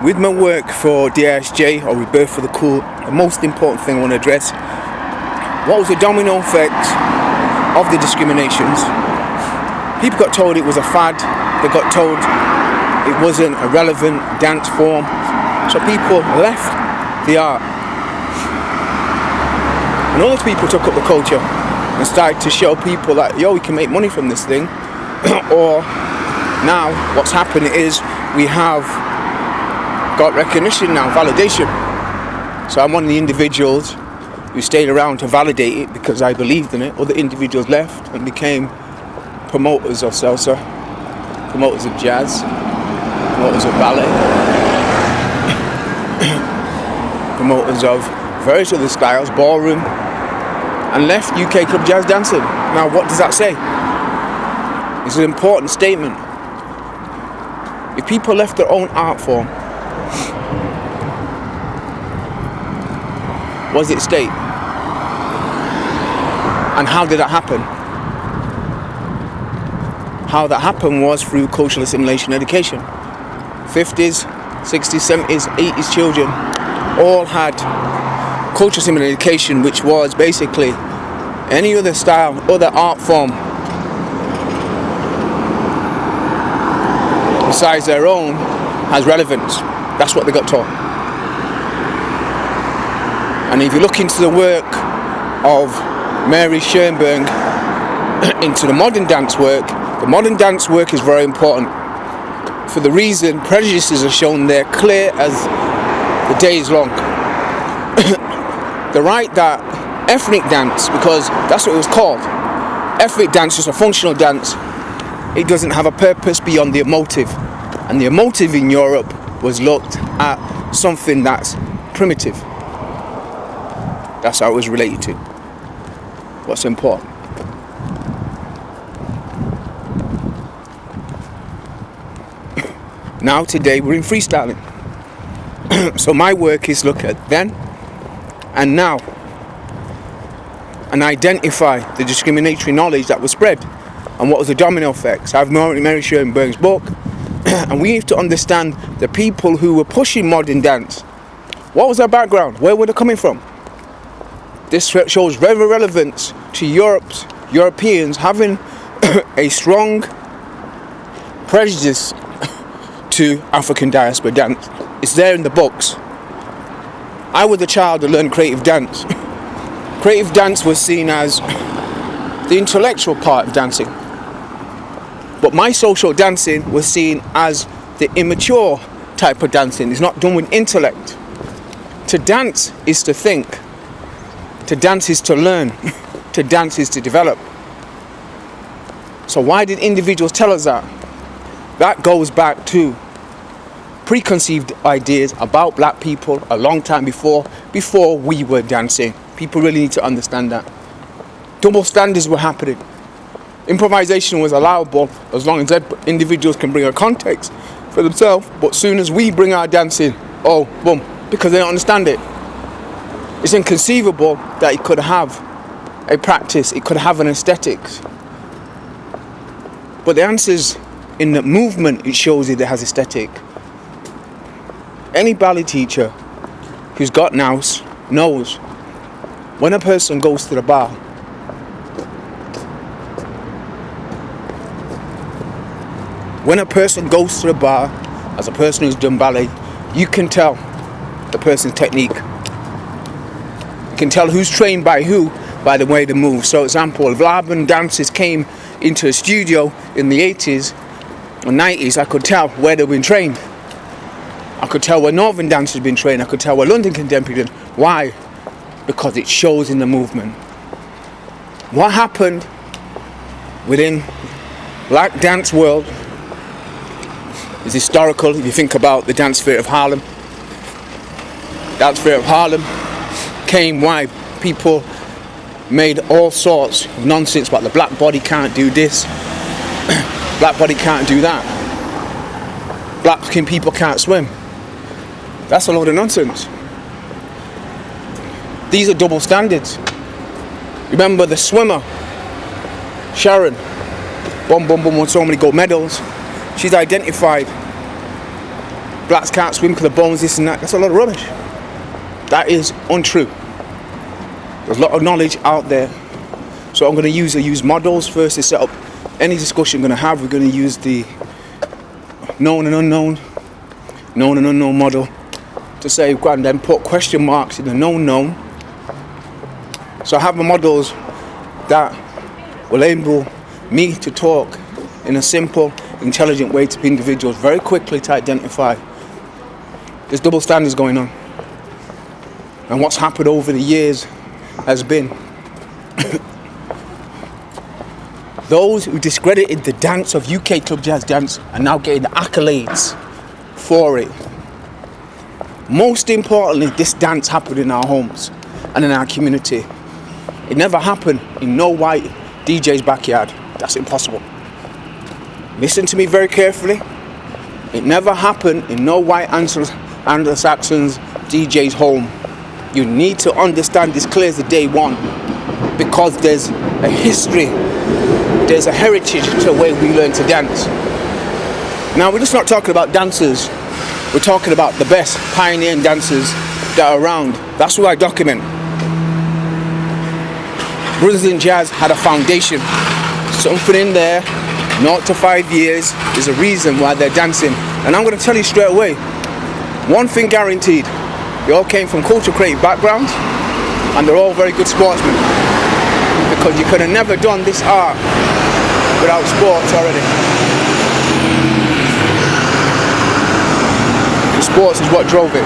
With my work for DSJ, or Rebirth for the Cool, the most important thing I want to address, what was the domino effect of the discriminations? People got told it was a fad, they got told it wasn't a relevant dance form, so people left the art. And all those people took up the culture and started to show people that, yo, we can make money from this thing. Or now what's happening is we have got recognition now, validation. So I'm one of the individuals who stayed around to validate it because I believed in it. Other individuals left and became promoters of salsa, promoters of jazz, promoters of ballet, promoters of various other styles, ballroom, and left UK club jazz dancing. Now what does that say? It's an important statement. If people left their own art form, what does it state? And how did that happen? How that happened was through cultural assimilation education. 50s, 60s, 70s, 80s children all had cultural assimilation education, which was basically any other style, other art form besides their own has relevance. That's what they got taught. And if you look into the work of Mary Schoenberg into the modern dance work, the modern dance work is very important for the reason prejudices are shown there clear as the day is long. The right that ethnic dance, because that's what it was called, ethnic dance is a functional dance. It doesn't have a purpose beyond the emotive, and the emotive in Europe was looked at something that's primitive. That's how it was related to what's important. Now today we're in freestyling. So my work is look at then and now and identify the discriminatory knowledge that was spread and what was the domino effects. I've known Mary Schoenberg's book, and we need to understand the people who were pushing modern dance. What was their background? Where were they coming from? This shows very relevance to Europeans having a strong prejudice to African diaspora dance. It's there in the books. I was a child that learned creative dance. Creative dance was seen as the intellectual part of dancing. But my social dancing was seen as the immature type of dancing. It's not done with intellect. To dance is to think. To dance is to learn. To dance is to develop. So why did individuals tell us that? That goes back to preconceived ideas about black people a long time before we were dancing. People really need to understand that. Double standards were happening. Improvisation was allowable as long as individuals can bring a context for themselves, but as soon as we bring our dancing, oh, boom, because they don't understand it. It's inconceivable that it could have a practice, it could have an aesthetics. But the answers in the movement, it shows it has aesthetic. Any ballet teacher who's got nous knows when a person goes to the bar, as a person who's done ballet, you can tell the person's technique. You can tell who's trained by who by the way they move. So, example, if urban dancers came into a studio in the 80s or 90s, I could tell where they've been trained. I could tell where Northern dancers have been trained. I could tell where London contemporary did. Why? Because it shows in the movement. What happened within black dance world is historical. If you think about the dance theatre of Harlem. Dance theatre of Harlem came why people made all sorts of nonsense about the black body can't do this, black body can't do that, black skin people can't swim. That's a load of nonsense. These are double standards. Remember the swimmer, Sharon, boom, boom, boom, won so many gold medals. She's identified blacks can't swim because of bones, this and that. That's a lot of rubbish. That is untrue. There's a lot of knowledge out there. So I'm going to use models first to set up any discussion we're going to have. We're going to use the known and unknown model to say, and then put question marks in the known. So I have my models that will enable me to talk in a simple, intelligent way to individuals very quickly to identify there's double standards going on. And what's happened over the years has been those who discredited the dance of UK club jazz dance are now getting the accolades for it. Most importantly, this dance happened in our homes and in our community. It never happened in no white DJ's backyard. That's impossible. Listen to me very carefully. It never happened in no white Anglo-Saxon's DJ's home. You need to understand this clear as the day one, because there's a history, there's a heritage to the way we learn to dance. Now, we're just not talking about dancers. We're talking about the best pioneering dancers that are around. That's what I document. Brothers in Jazz had a foundation. Something in there, 0 to 5 years, is a reason why they're dancing. And I'm going to tell you straight away, one thing guaranteed, they all came from culture creative backgrounds, and they're all very good sportsmen. Because you could have never done this art without sports already. The sports is what drove it.